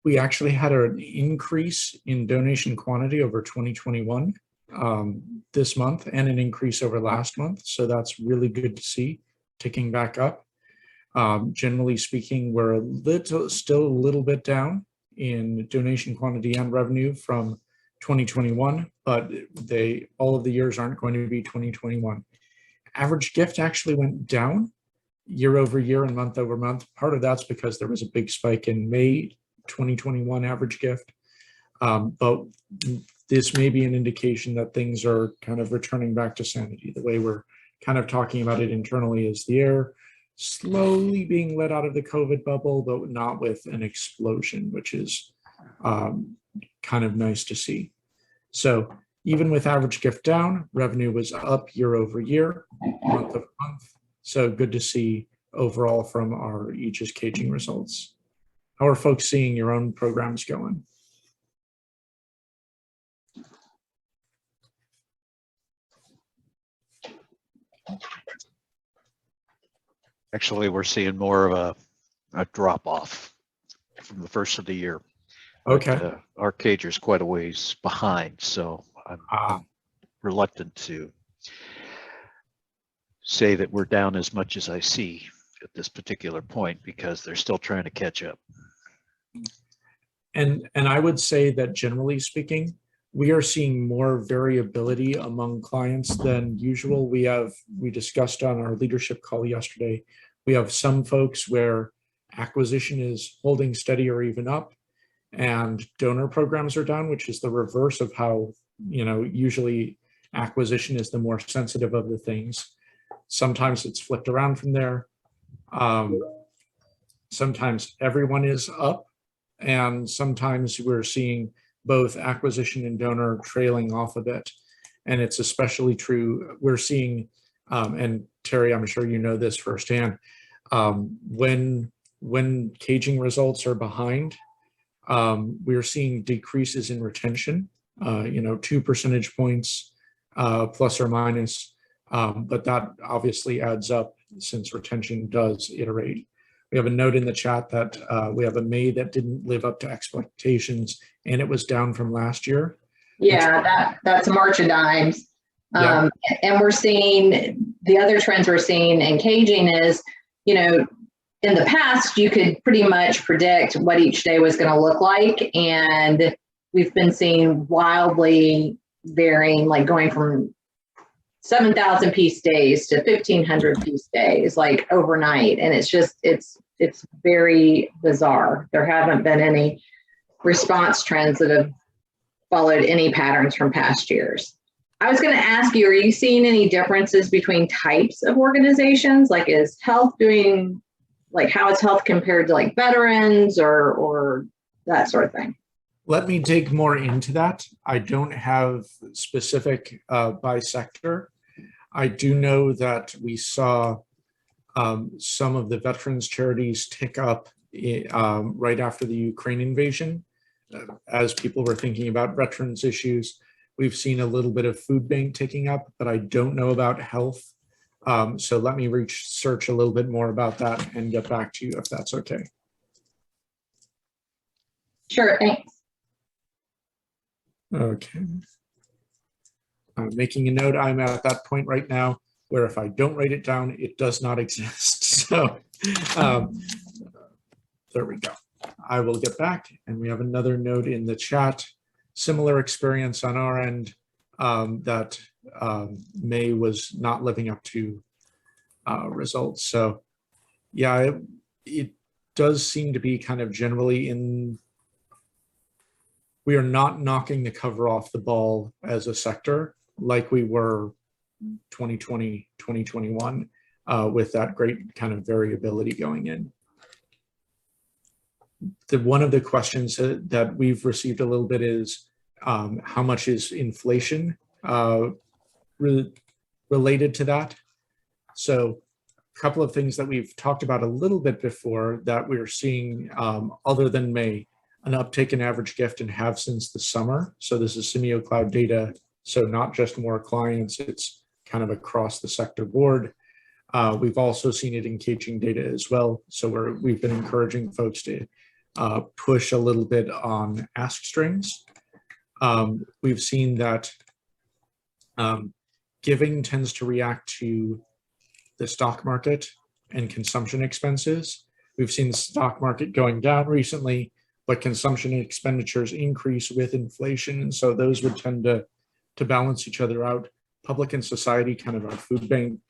We actually had an increase in donation quantity over 2021 this month, and an increase over last month. So that's really good to see, ticking back up. Generally speaking, we're still a little bit down in donation quantity and revenue from 2021, but all of the years aren't going to be 2021. Average gift actually went down year over year and month over month. Part of that's because there was a big spike in May 2021 average gift, but this may be an indication that things are kind of returning back to sanity. The way we're kind of talking about it internally is the air slowly being let out of the COVID bubble, but not with an explosion, which is kind of nice to see. So even with average gift down, revenue was up year over year, month over month. So good to see overall from our Aegis caging results. How are folks seeing your own programs going? Actually, we're seeing more of a drop off from the first of the year. Okay. But, our cager's quite a ways behind, so I'm reluctant to say that we're down as much as I see at this particular point, because they're still trying to catch up. And I would say that generally speaking, we are seeing more variability among clients than usual. We discussed on our leadership call yesterday, we have some folks where acquisition is holding steady or even up, and donor programs are down, which is the reverse of how, usually acquisition is the more sensitive of the things. Sometimes it's flipped around from there. Sometimes everyone is up, and sometimes we're seeing both acquisition and donor trailing off a bit. And it's especially true, we're seeing, and Terry, I'm sure you know this firsthand, when caging results are behind, we're seeing decreases in retention, 2 percentage points plus or minus, but that obviously adds up since retention does iterate. We have a note in the chat that we have a May that didn't live up to expectations, and it was down from last year. Yeah, that's March of Dimes. Yeah. And we're seeing, the other trends we're seeing in caging is, in the past, you could pretty much predict what each day was going to look like. And we've been seeing wildly varying, like going from 7,000 piece days to 1,500 piece days, like overnight. And it's just, it's very bizarre. There haven't been any response trends that have followed any patterns from past years. I was going to ask you, are you seeing any differences between types of organizations? Like, is health doing, like, how is health compared to like veterans or that sort of thing? Let me dig more into that. I don't have specific by sector. I do know that we saw some of the veterans charities tick up right after the Ukraine invasion. As people were thinking about veterans issues, we've seen a little bit of food bank ticking up, but I don't know about health. So let me research a little bit more about that and get back to you if that's okay. Sure, thanks. Okay. I'm making a note. I'm at that point right now where if I don't write it down, it does not exist. So there we go. I will get back. And we have another note in the chat. Similar experience on our end that May was not living up to results. So yeah, it does seem to be kind of generally in, we are not knocking the cover off the ball as a sector like we were 2020, 2021 with that great kind of variability going in. One of the questions that we've received a little bit is how much is inflation related to that? So a couple of things that we've talked about a little bit before that we're seeing other than May, an uptick in average gift and have since the summer. So this is SimioCloud data. So not just more clients, it's kind of across the sector board. We've also seen it in caging data as well. So we've been encouraging folks to push a little bit on ask strings. We've seen that giving tends to react to the stock market and consumption expenses. We've seen the stock market going down recently, but consumption expenditures increase with inflation. And so those would tend to balance each other out. Public and society, kind of our food bank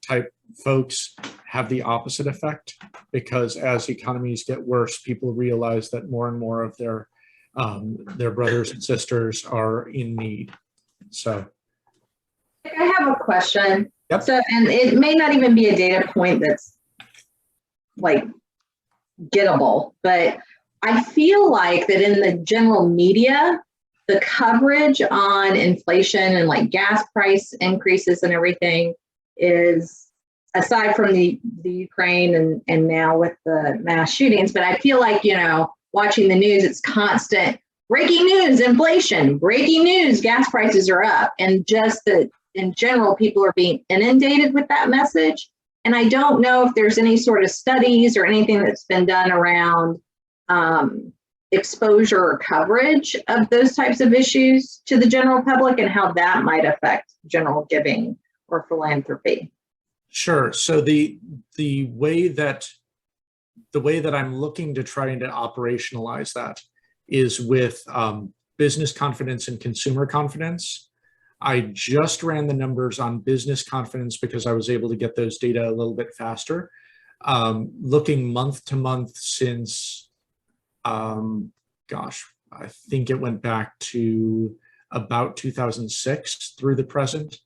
type folks, have the opposite effect, because as economies get worse, people realize that more and more of their brothers and sisters are in need. So I have a question. Yep. So, and it may not even be a data point that's like gettable, but I feel like that in the general media, the coverage on inflation and like gas price increases and everything is, aside from the Ukraine and now with the mass shootings, but I feel like, you know, watching the news, it's constant breaking news, inflation, breaking news, gas prices are up. And just that in general, people are being inundated with that message. And I don't know if there's any sort of studies or anything that's been done around exposure or coverage of those types of issues to the general public and how that might affect general giving or philanthropy. Sure. So the way that I'm looking to try and to operationalize that is with business confidence and consumer confidence. I just ran the numbers on business confidence because I was able to get those data a little bit faster. Looking month to month since, gosh, I think it went back to about 2006 through the present.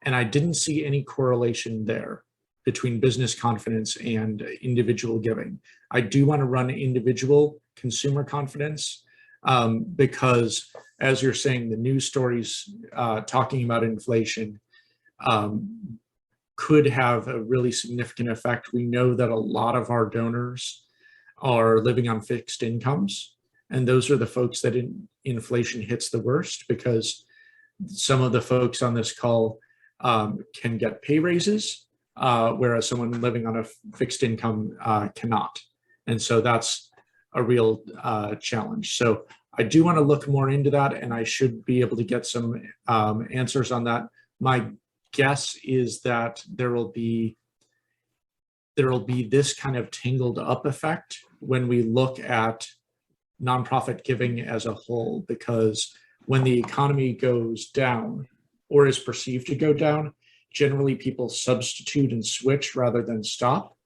And I didn't see any correlation there between business confidence and individual giving. I do want to run individual consumer confidence because, as you're saying, the news stories talking about inflation could have a really significant effect. We know that a lot of our donors are living on fixed incomes, and those are the folks that inflation hits the worst, because some of the folks on this call can get pay raises, whereas someone living on a fixed income cannot. And so that's a real challenge. So I do want to look more into that, and I should be able to get some answers on that. My guess is that there will be this kind of tangled up effect when we look at nonprofit giving as a whole, because when the economy goes down, or is perceived to go down, generally people substitute and switch rather than stop.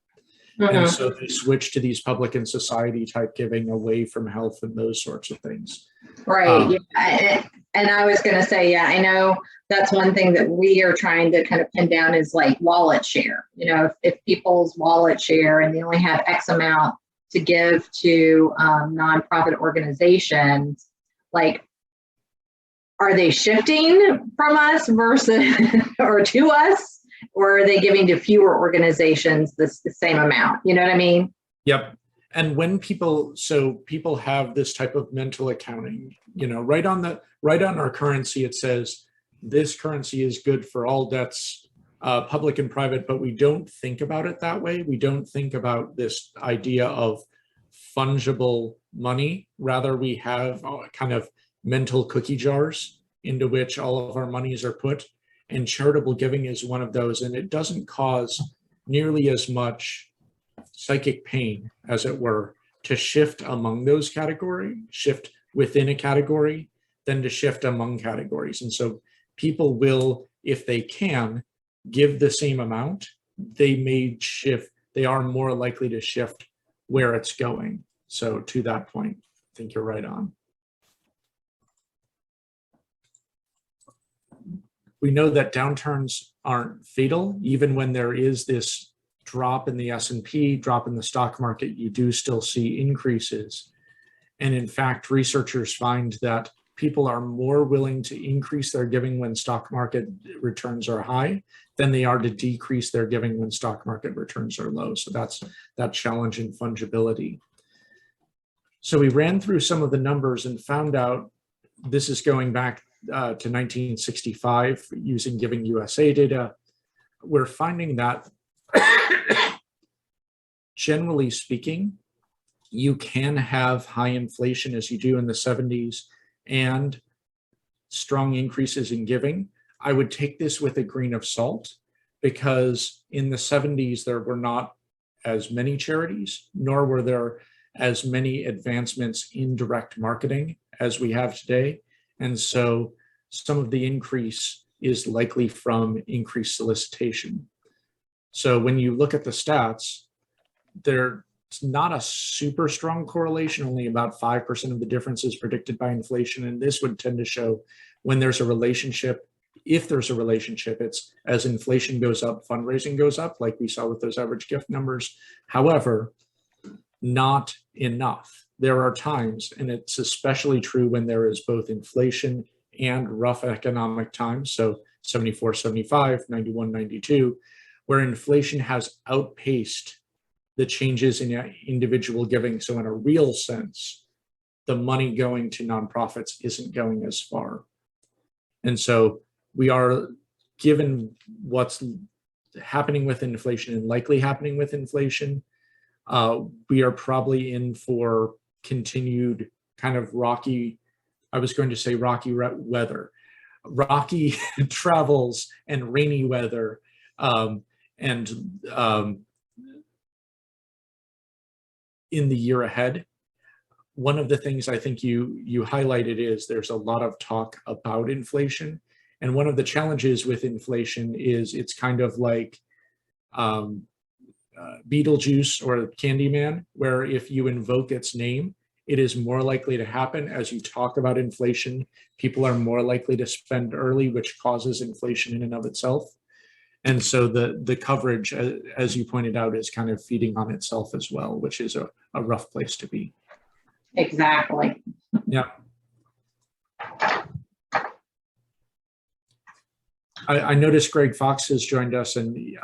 Mm-hmm. And so they switch to these public and society type giving away from health and those sorts of things. Right. And I was going to say, yeah, I know that's one thing that we are trying to kind of pin down is like wallet share. You know, if people's wallet share and they only have X amount to give to nonprofit organizations, like, are they shifting from us versus or to us, or are they giving to fewer organizations the same amount? You know what I mean? Yep. And when people have this type of mental accounting, you know, right on our currency, it says this currency is good for all debts, public and private, but we don't think about it that way. We don't think about this idea of fungible money. Rather, we have kind of mental cookie jars into which all of our monies are put, and charitable giving is one of those, and it doesn't cause nearly as much psychic pain, as it were, to shift among those categories, shift within a category, than to shift among categories. And so people will, if they can, give the same amount, they are more likely to shift where it's going. So to that point, I think you're right on. We know that downturns aren't fatal. Even when there is this drop in the S&P, drop in the stock market, you do still see increases. And in fact, researchers find that people are more willing to increase their giving when stock market returns are high than they are to decrease their giving when stock market returns are low. So that's that challenge in fungibility. So we ran through some of the numbers and found out, this is going back to 1965 using Giving USA data. We're finding that generally speaking, you can have high inflation as you do in the 70s and strong increases in giving. I would take this with a grain of salt because in the 70s, there were not as many charities, nor were there as many advancements in direct marketing as we have today. And so some of the increase is likely from increased solicitation. So when you look at the stats, there's not a super strong correlation, only about 5% of the difference is predicted by inflation. And this would tend to show when there's a relationship, if there's a relationship, it's as inflation goes up, fundraising goes up, like we saw with those average gift numbers. However, not enough. There are times, and it's especially true when there is both inflation and rough economic times, so 74, 75, 91, 92, where inflation has outpaced the changes in individual giving. So in a real sense, the money going to nonprofits isn't going as far. And so we are, given what's happening with inflation and likely happening with inflation, we are probably in for continued kind of rocky, I was going to say rocky weather, rocky travels and rainy weather. In the year ahead. One of the things I think you highlighted is there's a lot of talk about inflation. And one of the challenges with inflation is it's kind of like Beetlejuice or Candyman, where if you invoke its name, it is more likely to happen. As you talk about inflation, people are more likely to spend early, which causes inflation in and of itself. And so the coverage, as you pointed out, is kind of feeding on itself as well, which is a rough place to be. Exactly. Yeah. I noticed Greg Fox has joined us. And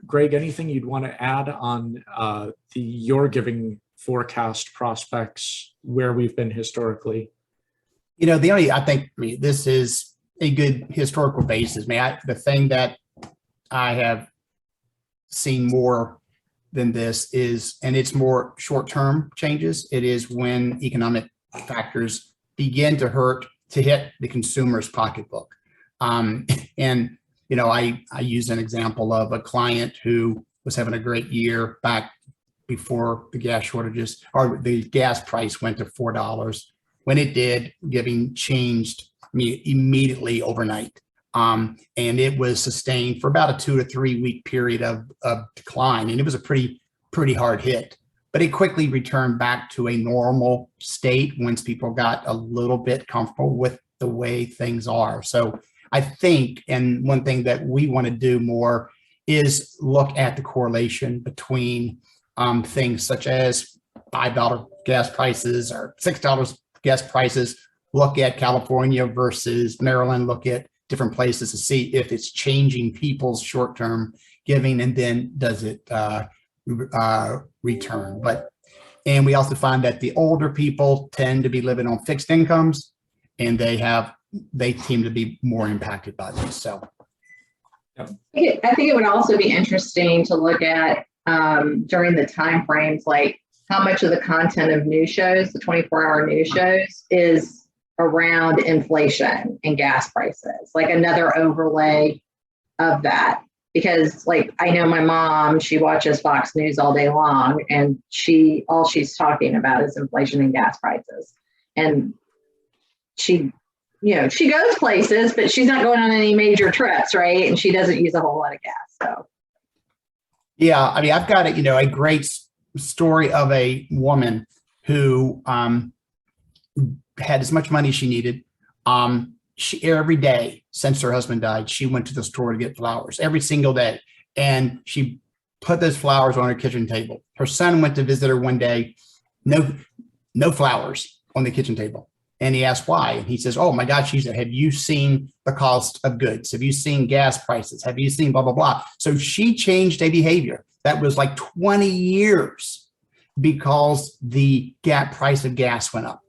Greg, anything you'd want to add on your giving forecast prospects, where we've been historically? You know, this is a good historical basis. The thing that I have seen more than this is, and it's more short-term changes, it is when economic factors begin to hit the consumer's pocketbook. And, you know, I use an example of a client who was having a great year back before the gas shortages, or the gas price went to $4. When it did, giving changed immediately overnight. And it was sustained for about a 2 to 3 week period of decline. And it was a pretty hard hit, but it quickly returned back to a normal state once people got a little bit comfortable with the way things are. So I think, and one thing that we want to do more is look at the correlation between things such as $5 gas prices or $6 gas prices. Look at California versus Maryland, look at different places to see if it's changing people's short-term giving, and then does it return. And we also find that the older people tend to be living on fixed incomes, and they seem to be more impacted by this. So I think it would also be interesting to look at during the time frames, like how much of the content of news shows, the 24-hour news shows, is around inflation and gas prices, like another overlay of that. Because like, I know my mom, she watches Fox News all day long, and all she's talking about is inflation and gas prices. And she goes places, but she's not going on any major trips, right? And she doesn't use a whole lot of gas. So yeah, I mean, I've got a great story of a woman who had as much money as she needed. She every day since her husband died, she went to the store to get flowers every single day, and she put those flowers on her kitchen table. Her son went to visit her one day, no flowers on the kitchen table, and he asked why, and he says, "Oh my God," she said, "Have you seen the cost of goods? Have you seen gas prices? Have you seen blah blah blah?" So she changed a behavior that was like 20 years because the price of gas went up.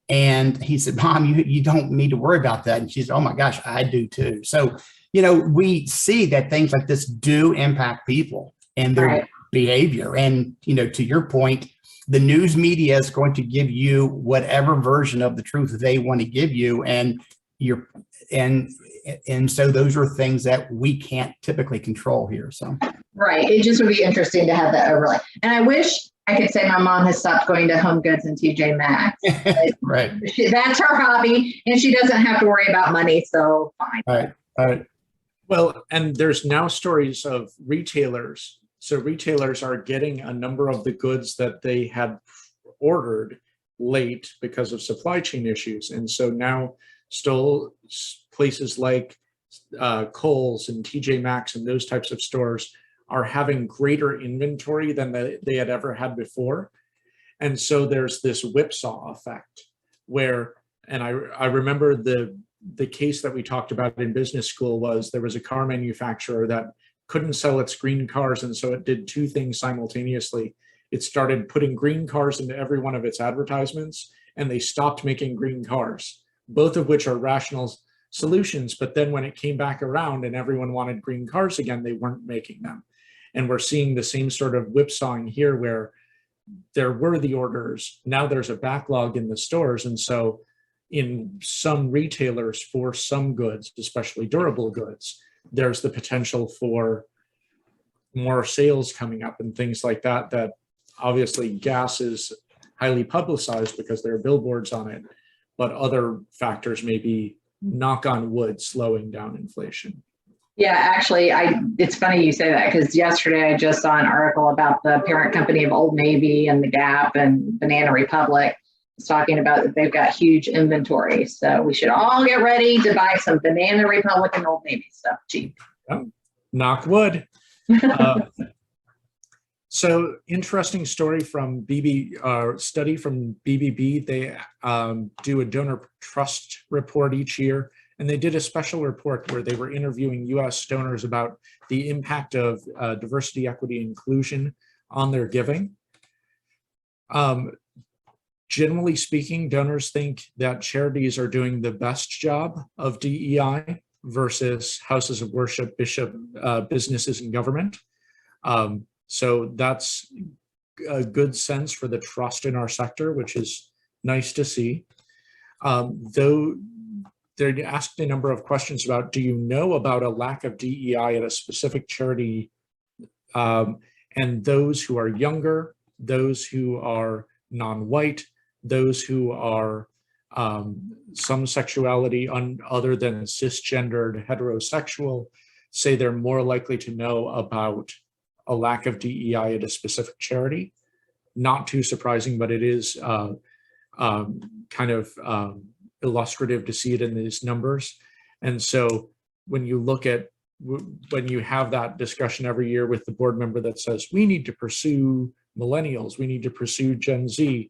And he said, "Mom, you don't need to worry about that." And she said, "Oh my gosh, I do too." So, we see that things like this do impact people and their behavior. And, to your point, the news media is going to give you whatever version of the truth they want to give you, and so those are things that we can't typically control here. So right, it just would be interesting to have that overlay. And I wish I could say my mom has stopped going to Home Goods and TJ Maxx. right, That's her hobby, and she doesn't have to worry about money, so fine. all right. Well, and there's now stories of retailers. So retailers are getting a number of the goods that they had ordered late because of supply chain issues. And so now still places like Kohl's and TJ Maxx and those types of stores are having greater inventory than they had ever had before. And so there's this whipsaw effect where, and I remember the case that we talked about in business school was there was a car manufacturer that couldn't sell its green cars. And so it did two things simultaneously. It started putting green cars into every one of its advertisements, and they stopped making green cars, both of which are rational solutions. But then when it came back around and everyone wanted green cars again, they weren't making them. And we're seeing the same sort of whipsawing here where there were the orders. Now there's a backlog in the stores. And so in some retailers for some goods, especially durable goods, there's the potential for more sales coming up and things like that, that obviously gas is highly publicized because there are billboards on it, but other factors may be, knock on wood, slowing down inflation. Yeah, actually, it's funny you say that because yesterday I just saw an article about the parent company of Old Navy and the Gap and Banana Republic. It's talking about that they've got huge inventory. So we should all get ready to buy some Banana Republic and Old Navy stuff cheap. Oh, knock wood. So interesting story from study from BBB. They do a donor trust report each year. And they did a special report where they were interviewing US donors about the impact of diversity, equity, inclusion on their giving. Generally speaking, donors think that charities are doing the best job of DEI versus houses of worship, businesses, and government. So that's a good sense for the trust in our sector, which is nice to see. Though they're asked a number of questions about, do you know about a lack of DEI at a specific charity? And those who are younger, those who are non-white, those who are some sexuality other than cisgendered heterosexual, say they're more likely to know about a lack of DEI at a specific charity. Not too surprising, but it is kind of illustrative to see it in these numbers. And so when you look at, when you have that discussion every year with the board member that says, we need to pursue millennials, we need to pursue Gen Z,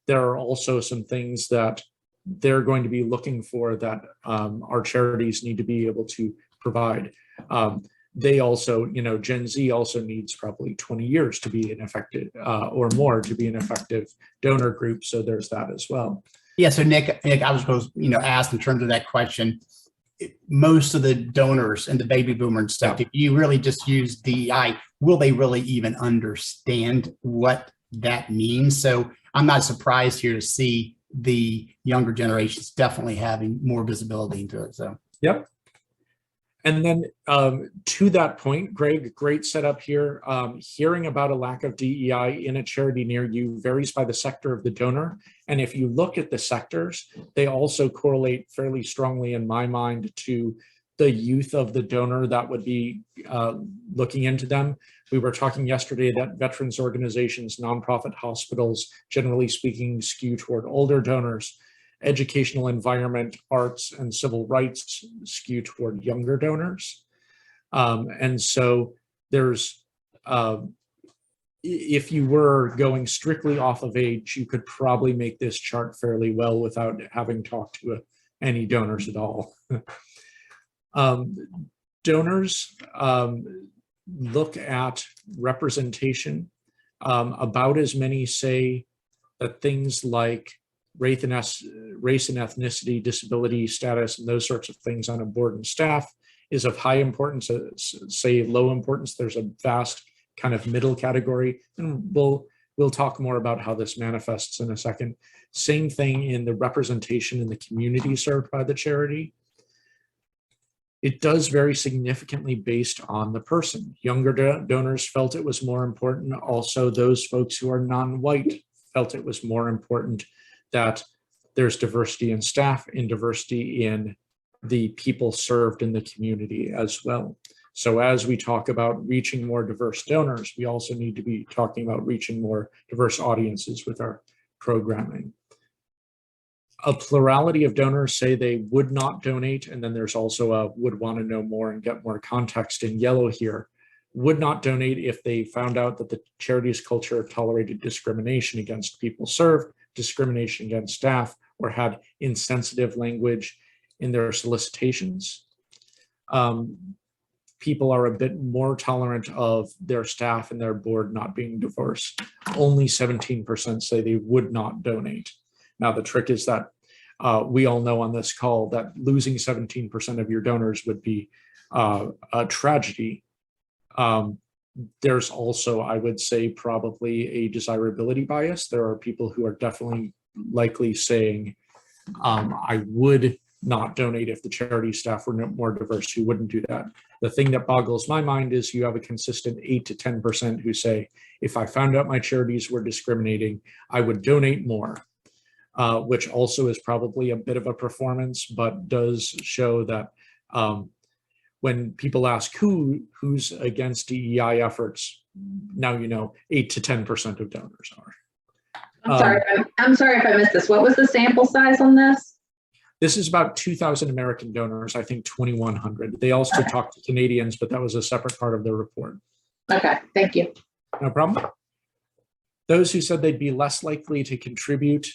there are also some things that they're going to be looking for that our charities need to be able to provide. They also, Gen Z also needs probably 20 years to be an effective or more to be an effective donor group. So there's that as well. Yeah. So Nick, I was supposed to, ask in terms of that question, most of the donors and the baby boomer and stuff, if you really just use DEI, will they really even understand what that means? So I'm not surprised here to see the younger generations definitely having more visibility into it. So, yep. And then to that point, Greg, great setup here. Hearing about a lack of DEI in a charity near you varies by the sector of the donor. And if you look at the sectors, they also correlate fairly strongly in my mind to the youth of the donor that would be looking into them. We were talking yesterday that veterans organizations, nonprofit hospitals, generally speaking, skew toward older donors. Educational environment, arts, and civil rights skew toward younger donors. And so there's, if you were going strictly off of age, you could probably make this chart fairly well without having talked to any donors at all. Donors look at representation. About as many say that things like race and ethnicity, disability status, and those sorts of things on a board and staff is of high importance. Say low importance, there's a vast kind of middle category, and we'll We'll talk more about how this manifests in a second. Same thing in the representation in the community served by the charity. It does vary significantly based on the person. Younger donors felt it was more important. Also, those folks who are non-white felt it was more important that there's diversity in staff and diversity in the people served in the community as well. So as we talk about reaching more diverse donors, we also need to be talking about reaching more diverse audiences with our programming. A plurality of donors say they would not donate, and then there's also a would want to know more and get more context in yellow here. Would not donate if they found out that the charity's culture tolerated discrimination against people served, discrimination against staff, or had insensitive language in their solicitations. People are a bit more tolerant of their staff and their board not being diverse. Only 17% say they would not donate. Now, the trick is that we all know on this call that losing 17% of your donors would be a tragedy. There's also, I would say, probably a desirability bias. There are people who are definitely likely saying, I would not donate if the charity staff were more diverse, who wouldn't do that. The thing that boggles my mind is you have a consistent 8 to 10% who say, if I found out my charities were discriminating, I would donate more, which also is probably a bit of a performance, but does show that when people ask who's against DEI efforts, now you know 8 to 10% of donors are. I'm sorry if I missed this. What was the sample size on this? This is about 2,000 American donors, I think 2,100. They also talked to Canadians, but that was a separate part of the report. Okay, thank you. No problem. Those who said they'd be less likely to contribute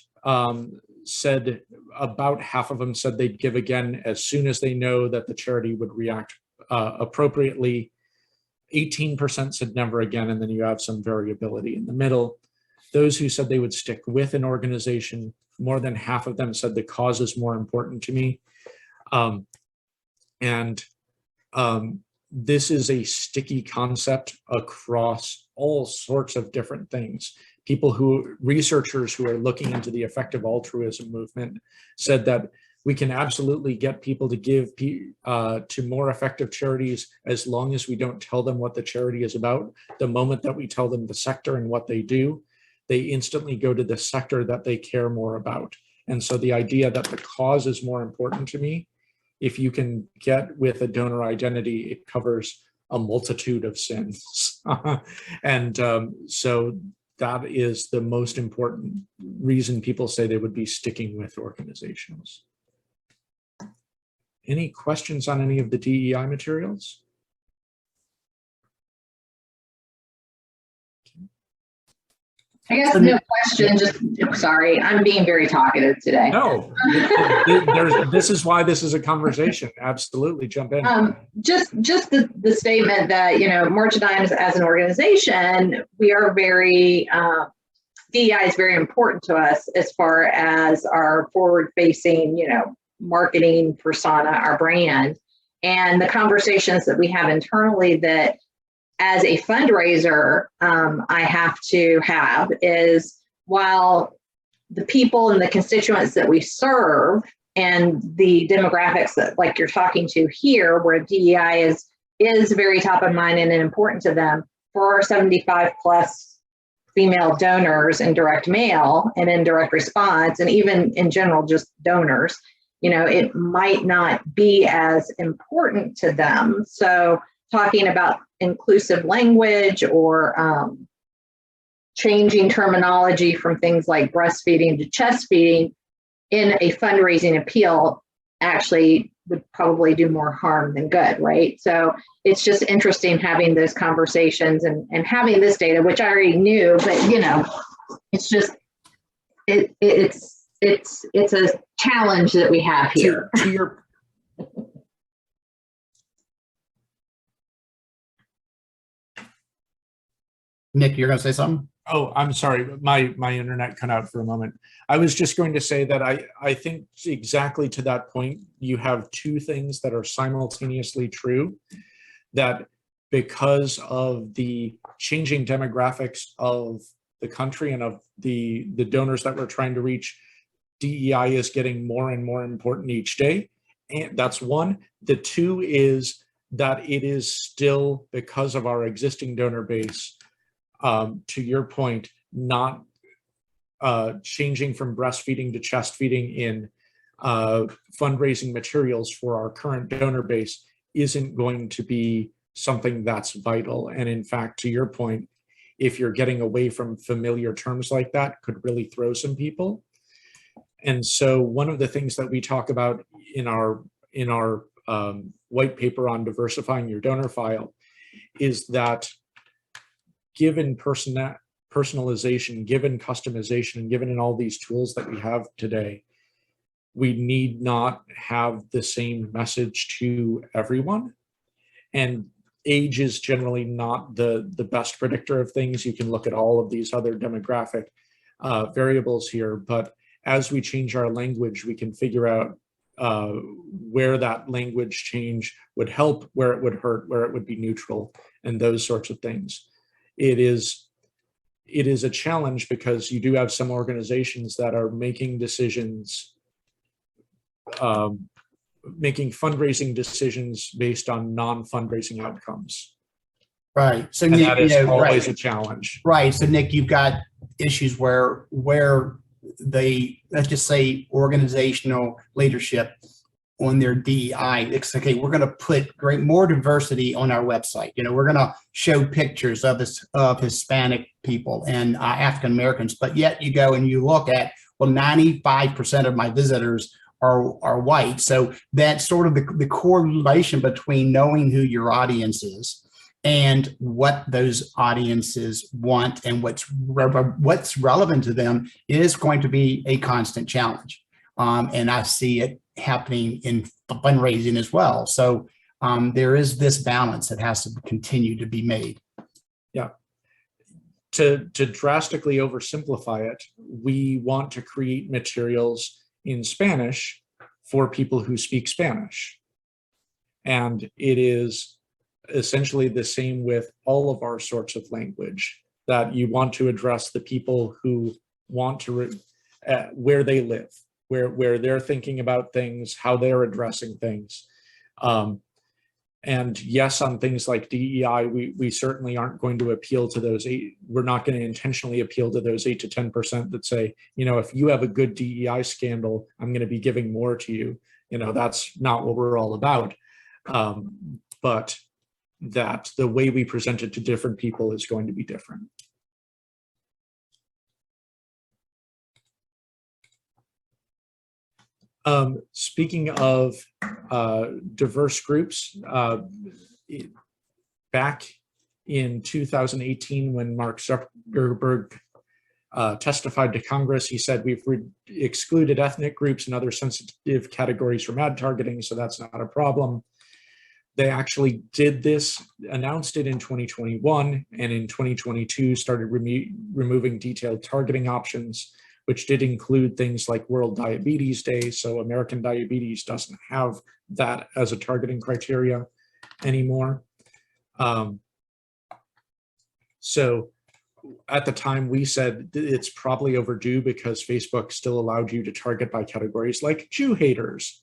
said about half of them said they'd give again as soon as they know that the charity would react appropriately. 18% said never again, and then you have some variability in the middle. Those who said they would stick with an organization, more than half of them said the cause is more important to me. This is a sticky concept across all sorts of different things. Researchers who are looking into the effective altruism movement said that we can absolutely get people to give to more effective charities as long as we don't tell them what the charity is about. The moment that we tell them the sector and what they do, they instantly go to the sector that they care more about. And so the idea that the cause is more important to me, if you can get with a donor identity, it covers a multitude of sins. So that is the most important reason people say they would be sticking with organizations. Any questions on any of the DEI materials? I guess no question, just, sorry, I'm being very talkative today. No, this is why this is a conversation. Absolutely, jump in. Just the statement that, you know, March of Dimes as an organization, we are very, DEI is very important to us as far as our forward-facing, you know, marketing persona, our brand, and the conversations that we have internally that as a fundraiser, I have to have is, while the people and the constituents that we serve and the demographics that, like you're talking to here, where DEI is very top of mind and important to them, for our 75 plus female donors in direct mail and in direct response, and even in general, just donors, you know, it might not be as important to them. So talking about inclusive language or changing terminology from things like breastfeeding to chest feeding in a fundraising appeal actually would probably do more harm than good, right? So it's just interesting having those conversations and having this data, which I already knew, but you know, it's just, it's a challenge that we have here. To your Nick, you're going to say something? Oh, I'm sorry. My internet cut out for a moment. I was just going to say that I think exactly to that point, you have two things that are simultaneously true, that because of the changing demographics of the country and of the donors that we're trying to reach, DEI is getting more and more important each day. And that's one. The two is that it is still, because of our existing donor base, to your point, not changing from breastfeeding to chest feeding in fundraising materials for our current donor base isn't going to be something that's vital. And in fact, to your point, if you're getting away from familiar terms like that, could really throw some people. And so one of the things that we talk about in our white paper on diversifying your donor file is that given personalization, given customization, and given in all these tools that we have today, we need not have the same message to everyone. And age is generally not the best predictor of things. You can look at all of these other demographic variables here, but as we change our language, we can figure out where that language change would help, where it would hurt, where it would be neutral, and those sorts of things. It is a challenge because you do have some organizations that are making decisions, making fundraising decisions based on non-fundraising outcomes. Right. So And Nick, that is always right. a challenge. Right. So Nick, you've got issues where they, let's just say, organizational leadership on their DEI, it's okay, we're going to put more diversity on our website. We're going to show pictures of Hispanic people and African Americans, but yet you go and you look at, well, 95% of my visitors are white. So that's sort of the correlation between knowing who your audience is and what those audiences want and what's relevant to them is going to be a constant challenge. And I see it happening in fundraising as well. So there is this balance that has to continue to be made. Yeah. To drastically oversimplify it, we want to create materials in Spanish for people who speak Spanish. And it is essentially the same with all of our sorts of language, that you want to address the people who want to, where they live, where they're thinking about things, how they're addressing things. And yes, on things like DEI, we certainly aren't going to appeal to those we're not going to intentionally appeal to those 8 to 10% that say, if you have a good DEI scandal, I'm going to be giving more to you. That's not what we're all about. But that the way we present it to different people is going to be different. Speaking of diverse groups, back in 2018, when Mark Zuckerberg testified to Congress, he said, we've excluded ethnic groups and other sensitive categories from ad targeting, so that's not a problem. They actually did this, announced it in 2021, and in 2022 started removing detailed targeting options, which did include things like World Diabetes Day. So American Diabetes doesn't have that as a targeting criteria anymore. So at the time we said it's probably overdue because Facebook still allowed you to target by categories like Jew haters.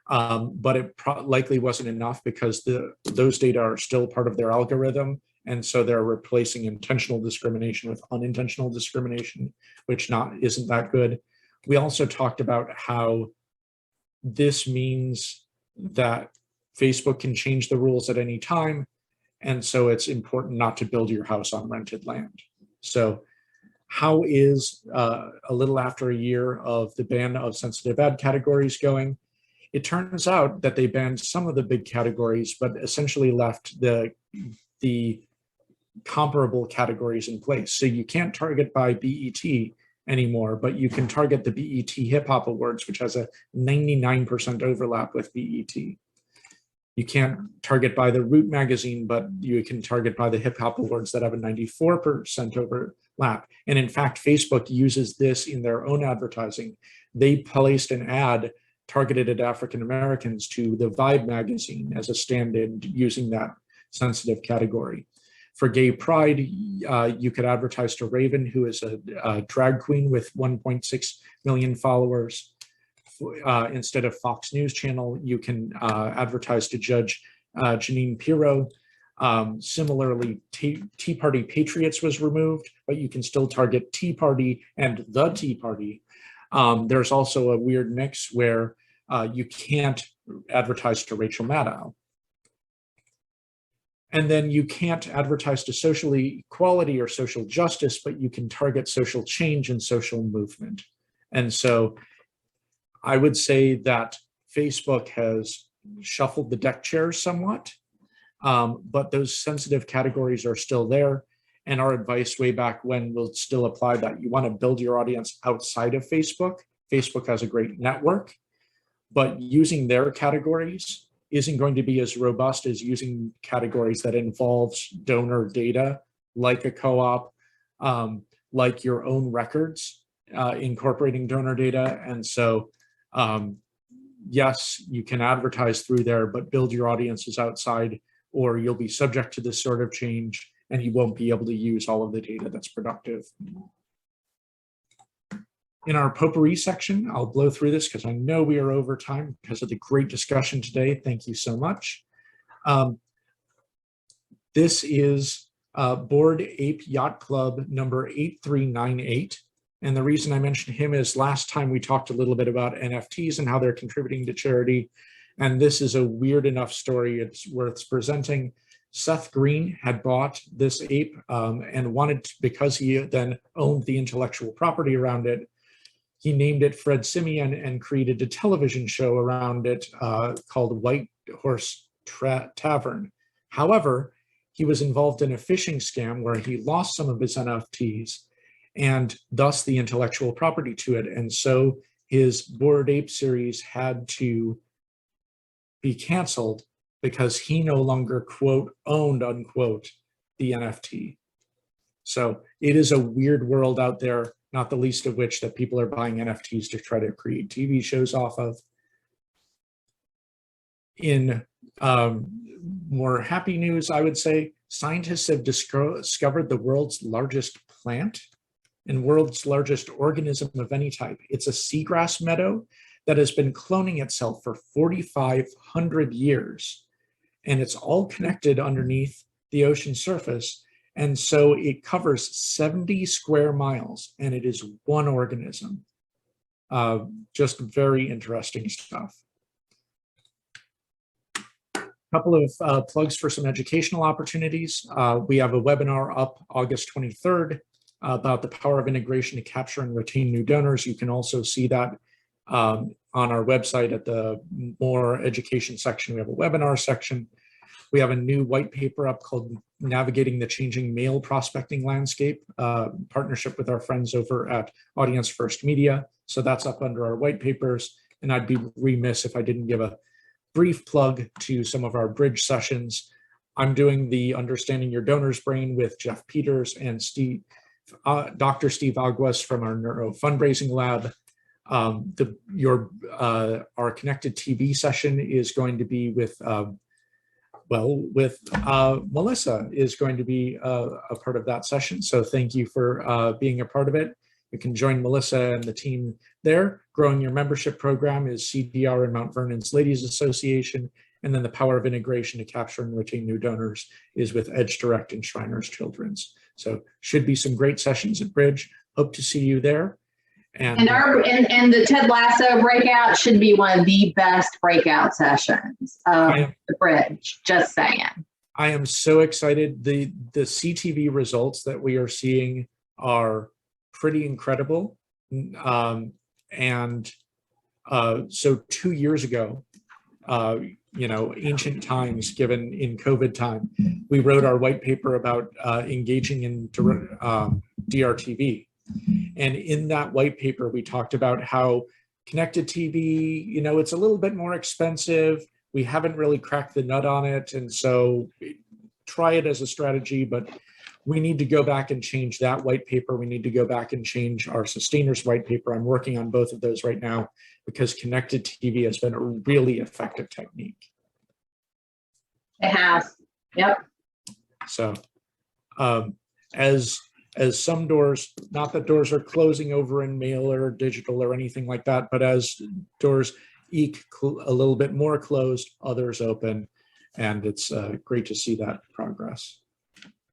But it likely wasn't enough because those data are still part of their algorithm. And so they're replacing intentional discrimination with unintentional discrimination, which isn't that good. We also talked about how this means that Facebook can change the rules at any time. And so it's important not to build your house on rented land. So how is a little after a year of the ban of sensitive ad categories going? It turns out that they banned some of the big categories, but essentially left the comparable categories in place. So you can't target by BET anymore, but you can target the BET Hip Hop Awards, which has a 99% overlap with BET. You can't target by the Root magazine, but you can target by the Hip Hop Awards that have a 94% overlap. And in fact, Facebook uses this in their own advertising. They placed an ad targeted at African Americans to the Vibe magazine as a stand-in using that sensitive category. For Gay Pride, you could advertise to Raven, who is a drag queen with 1.6 million followers. Instead of Fox News Channel, you can advertise to Judge Janine Pirro. Similarly, Tea Party Patriots was removed, but you can still target Tea Party and the Tea Party. There's also a weird mix where you can't advertise to Rachel Maddow. And then you can't advertise to social equality or social justice, but you can target social change and social movement. And so I would say that Facebook has shuffled the deck chairs somewhat, but those sensitive categories are still there. And our advice way back when will still apply, that you want to build your audience outside of Facebook. Facebook has a great network, but using their categories isn't going to be as robust as using categories that involves donor data, like a co-op, like your own records, incorporating donor data. And so, yes, you can advertise through there, but build your audiences outside, or you'll be subject to this sort of change and you won't be able to use all of the data that's productive. In our potpourri section, I'll blow through this because I know we are over time because of the great discussion today. Thank you so much. This is Bored Ape Yacht Club number 8398. And the reason I mentioned him is last time we talked a little bit about NFTs and how they're contributing to charity. And this is a weird enough story, it's worth presenting. Seth Green had bought this ape and wanted to, because he then owned the intellectual property around it, he named it Fred Simeon and created a television show around it called White Horse Tavern. However, he was involved in a phishing scam where he lost some of his NFTs and thus the intellectual property to it. And so his Bored Ape series had to be canceled because he no longer, quote, owned, unquote, the NFT. So it is a weird world out there, not the least of which that people are buying NFTs to try to create TV shows off of. In more happy news, I would say, scientists have discovered the world's largest plant and world's largest organism of any type. It's a seagrass meadow that has been cloning itself for 4,500 years. And it's all connected underneath the ocean surface. And so it covers 70 square miles and it is one organism. Just very interesting stuff. A couple of plugs for some educational opportunities. We have a webinar up August 23rd about the power of integration to capture and retain new donors. You can also see that on our website at the more education section. We have a webinar section. We have a new white paper up called Navigating the Changing Mail Prospecting Landscape, partnership with our friends over at Audience First Media. So that's up under our white papers. And I'd be remiss if I didn't give a brief plug to some of our bridge sessions. I'm doing the Understanding Your Donor's Brain with Jeff Peters and Dr. Steve Aguas from our Neuro Fundraising Lab. Our Connected TV session is going to be with Melissa is going to be a part of that session. So thank you for being a part of it. You can join Melissa and the team there. Growing Your Membership Program is CDR and Mount Vernon's Ladies Association. And then the Power of Integration to Capture and Retain New Donors is with Edge Direct and Shriners Children's. So should be some great sessions at Bridge. Hope to see you there. And the Ted Lasso breakout should be one of the best breakout sessions of the Bridge, just saying. I am so excited. The CTV results that we are seeing are pretty incredible. So 2 years ago, ancient times, given in COVID time, we wrote our white paper about engaging in DRTV. And in that white paper, we talked about how connected TV, it's a little bit more expensive. We haven't really cracked the nut on it. And so try it as a strategy, but we need to go back and change that white paper. We need to go back and change our sustainers white paper. I'm working on both of those right now because connected TV has been a really effective technique. It has. Yep. So As some doors, not that doors are closing over in mail or digital or anything like that, but as doors eke a little bit more closed, others open, and it's great to see that progress.